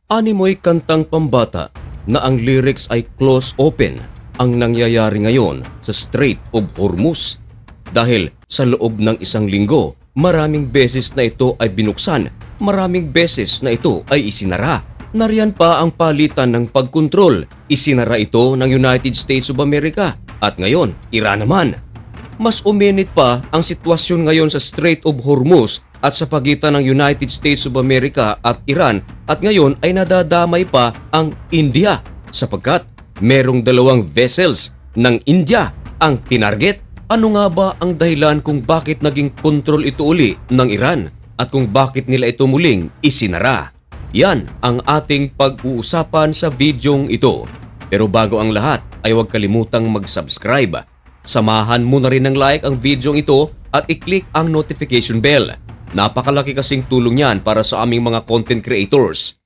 Animoy kantang pambata na ang lyrics ay close open ang nangyayari ngayon sa Strait of Hormuz. Dahil sa loob ng isang linggo, maraming beses na ito ay binuksan, maraming beses na ito ay isinara. Nariyan pa ang palitan ng pagkontrol. Isinara ito ng United States of America at ngayon, Iran naman. Mas uminit pa ang sitwasyon ngayon sa Strait of Hormuz at sa pagitan ng United States of America at Iran at ngayon ay nadadamay pa ang India sapagkat merong dalawang vessels ng India ang tinarget. Ano nga ba ang dahilan kung bakit naging kontrol ito uli ng Iran at kung bakit nila ito muling isinara? Yan ang ating pag-uusapan sa videong ito. Pero bago ang lahat ay huwag kalimutang mag-subscribe. Samahan mo na rin ng like ang videong ito at i-click ang notification bell. Napakalaki kasing tulong yan para sa aming mga content creators.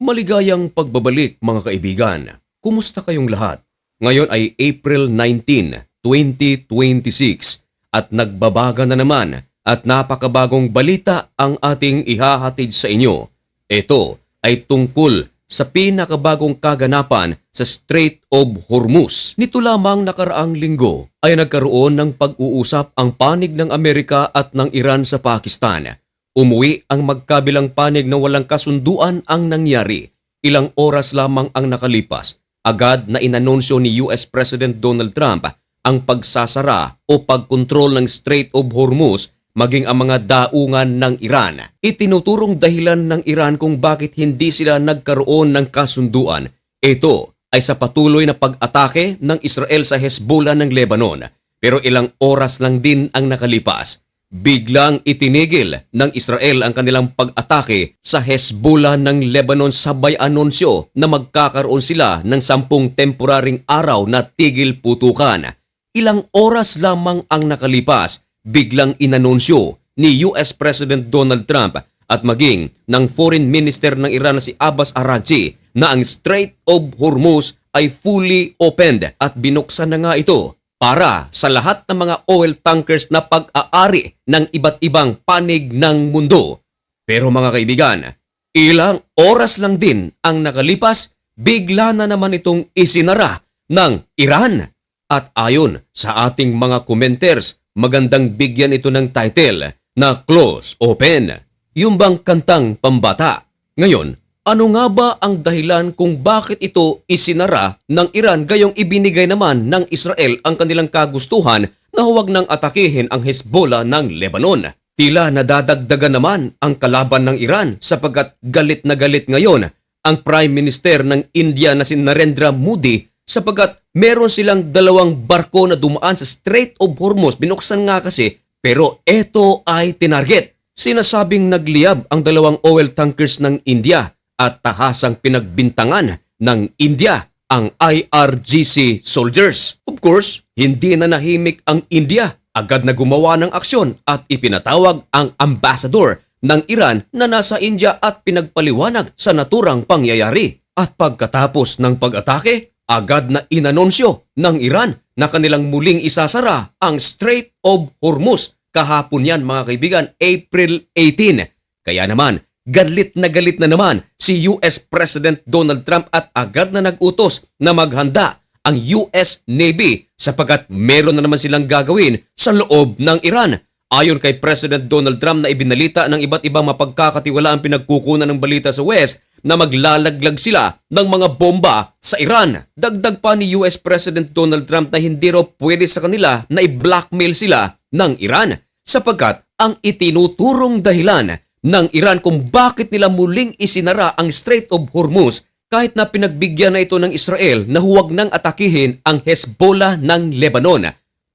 Maligayang pagbabalik mga kaibigan. Kumusta kayong lahat? Ngayon ay April 19, 2026 at nagbabaga na naman at napakabagong balita ang ating ihahatid sa inyo. Ito ay tungkol sa pinakabagong kaganapan sa Strait of Hormuz. Nito lamang nakaraang linggo ay nagkaroon ng pag-uusap ang panig ng Amerika at ng Iran sa Pakistan. Umuwi ang magkabilang panig na walang kasunduan ang nangyari. Ilang oras lamang ang nakalipas. Agad na inanunsyo ni US President Donald Trump ang pagsasara o pagkontrol ng Strait of Hormuz maging ang mga daungan ng Iran. Itinuturong dahilan ng Iran kung bakit hindi sila nagkaroon ng kasunduan. Ito ay sa patuloy na pag-atake ng Israel sa Hezbollah ng Lebanon. Pero ilang oras lang din ang nakalipas. Biglang itinigil ng Israel ang kanilang pag-atake sa Hezbollah ng Lebanon sabay anunsyo na magkakaroon sila ng 10 temporaring araw na tigil putukan. Ilang oras lamang ang nakalipas, biglang inanunsyo ni US President Donald Trump at maging ng Foreign Minister ng Iran na si Abbas Araghchi na ang Strait of Hormuz ay fully opened at binuksan na nga ito para sa lahat ng mga oil tankers na pag-aari ng iba't ibang panig ng mundo. Pero mga kaibigan, ilang oras lang din ang nakalipas, bigla na naman itong isinara ng Iran. At ayon sa ating mga commenters, magandang bigyan ito ng title na Close Open, yung bang kantang pambata. Ngayon, ano nga ba ang dahilan kung bakit ito isinara ng Iran gayong ibinigay naman ng Israel ang kanilang kagustuhan na huwag nang atakihin ang Hezbollah ng Lebanon? Tila nadadagdagan naman ang kalaban ng Iran sapagkat galit na galit ngayon ang Prime Minister ng India na si Narendra Modi sapagkat meron silang dalawang barko na dumaan sa Strait of Hormuz. Binuksan nga kasi pero ito ay tinarget. Sinasabing nagliyab ang dalawang oil tankers ng India at tahasang pinagbintangan ng India ang IRGC soldiers. Of course, hindi na nahimik ang India. Agad na gumawa ng aksyon at ipinatawag ang ambassador ng Iran na nasa India at pinagpaliwanag sa naturang pangyayari. At pagkatapos ng pag-atake, agad na inanunsyo ng Iran na kanilang muling isasara ang Strait of Hormuz. Kahapon yan mga kaibigan, April 18. Kaya naman, galit na naman si US President Donald Trump at agad na nag-utos na maghanda ang US Navy sapagkat meron na naman silang gagawin sa loob ng Iran. Ayon kay President Donald Trump na ibinalita ng iba't ibang mapagkakatiwalaang pinagkukunan ng balita sa West na maglalaglag sila ng mga bomba sa Iran. Dagdag pa ni US President Donald Trump na hindi raw pwede sa kanila na i-blackmail sila ng Iran sapagkat ang itinuturong dahilan ng Iran kung bakit nila muling isinara ang Strait of Hormuz kahit na pinagbigyan na ito ng Israel na huwag nang atakihin ang Hezbollah ng Lebanon.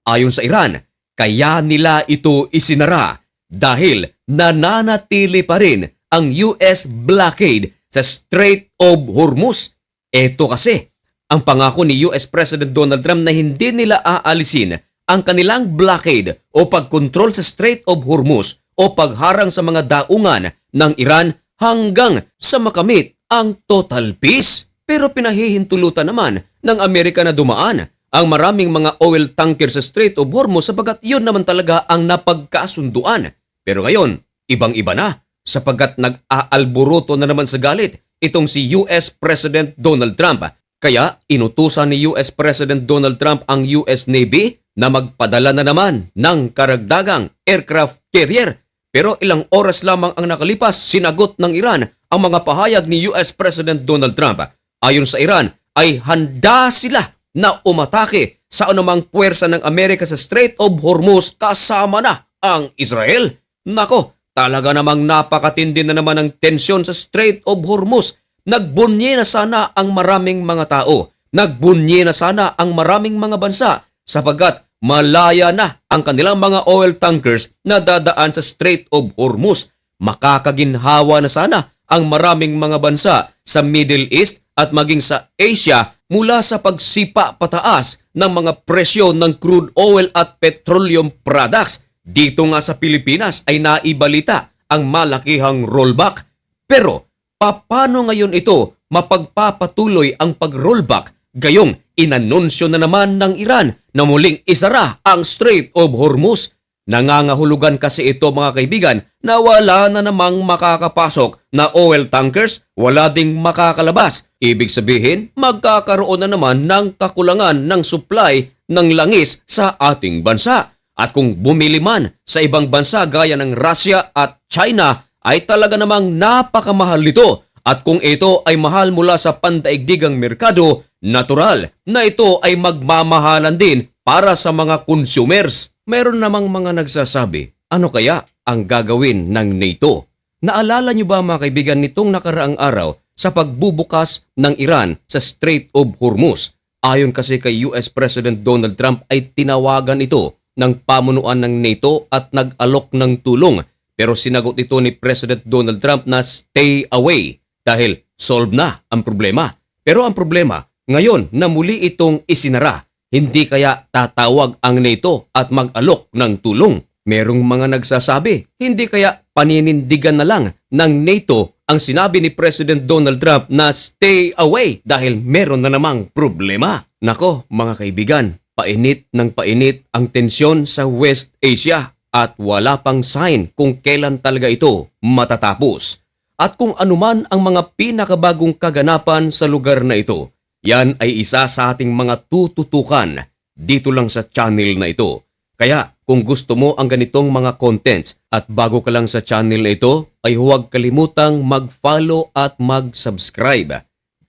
Ayon sa Iran, kaya nila ito isinara dahil nananatili pa rin ang US blockade sa Strait of Hormuz. Ito kasi ang pangako ni US President Donald Trump na hindi nila aalisin ang kanilang blockade o pagkontrol sa Strait of Hormuz o pagharang sa mga daungan ng Iran hanggang sa makamit ang total peace. Pero pinahihintulutan naman ng Amerika na dumaan ang maraming mga oil tanker sa Strait of Hormuz sapagat yun naman talaga ang napagkasunduan. Pero ngayon, ibang-iba na sapagkat nag-aalburuto na naman sa galit itong si US President Donald Trump. Kaya inutusan ni US President Donald Trump ang US Navy na magpadala na naman ng karagdagang aircraft carrier. Pero ilang oras lamang ang nakalipas, sinagot ng Iran ang mga pahayag ni US President Donald Trump. Ayon sa Iran, ay handa sila na umatake sa anumang puwersa ng Amerika sa Strait of Hormuz kasama na ang Israel. Nako, talaga namang napakatindi na naman ang tensyon sa Strait of Hormuz. Nagbunye na sana ang maraming mga tao. Nagbunye na sana ang maraming mga bansa sapagkat malaya na ang kanilang mga oil tankers na dadaan sa Strait of Hormuz. Makakaginhawa na sana ang maraming mga bansa sa Middle East at maging sa Asia mula sa pagsipa pataas ng mga presyo ng crude oil at petroleum products. Dito nga sa Pilipinas ay naibalita ang malakihang rollback. Pero paano ngayon ito mapagpapatuloy ang pag-rollback gayong inanunsyo na naman ng Iran na muling isara ang Strait of Hormuz? Nangangahulugan kasi ito mga kaibigan na wala na namang makakapasok na oil tankers, wala ding makakalabas. Ibig sabihin, magkakaroon na naman ng kakulangan ng supply ng langis sa ating bansa. At kung bumili man sa ibang bansa gaya ng Russia at China, ay talaga namang napakamahal nito. At kung ito ay mahal mula sa pandaigdigang merkado, natural na ito ay magmamahalan din para sa mga consumers. Meron namang mga nagsasabi, ano kaya ang gagawin ng NATO? Naalala niyo ba mga kaibigan nitong nakaraang araw sa pagbubukas ng Iran sa Strait of Hormuz? Ayon kasi kay US President Donald Trump ay tinawagan ito ng pamunuan ng NATO at nag-alok ng tulong. Pero sinagot ito ni President Donald Trump na stay away dahil solve na ang problema. Pero ang problema, ngayon na muli itong isinara, hindi kaya tatawag ang NATO at mag-alok ng tulong? Merong mga nagsasabi, hindi kaya paninindigan na lang ng NATO ang sinabi ni President Donald Trump na stay away dahil meron na namang problema. Nako mga kaibigan, painit ng painit ang tensyon sa West Asia at wala pang sign kung kailan talaga ito matatapos. At kung anuman ang mga pinakabagong kaganapan sa lugar na ito, yan ay isa sa ating mga tututukan dito lang sa channel na ito. Kaya kung gusto mo ang ganitong mga contents at bago ka lang sa channel na ito, ay huwag kalimutang mag-follow at mag-subscribe.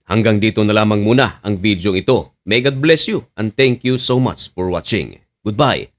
Hanggang dito na lamang muna ang video ito. May God bless you and thank you so much for watching. Goodbye.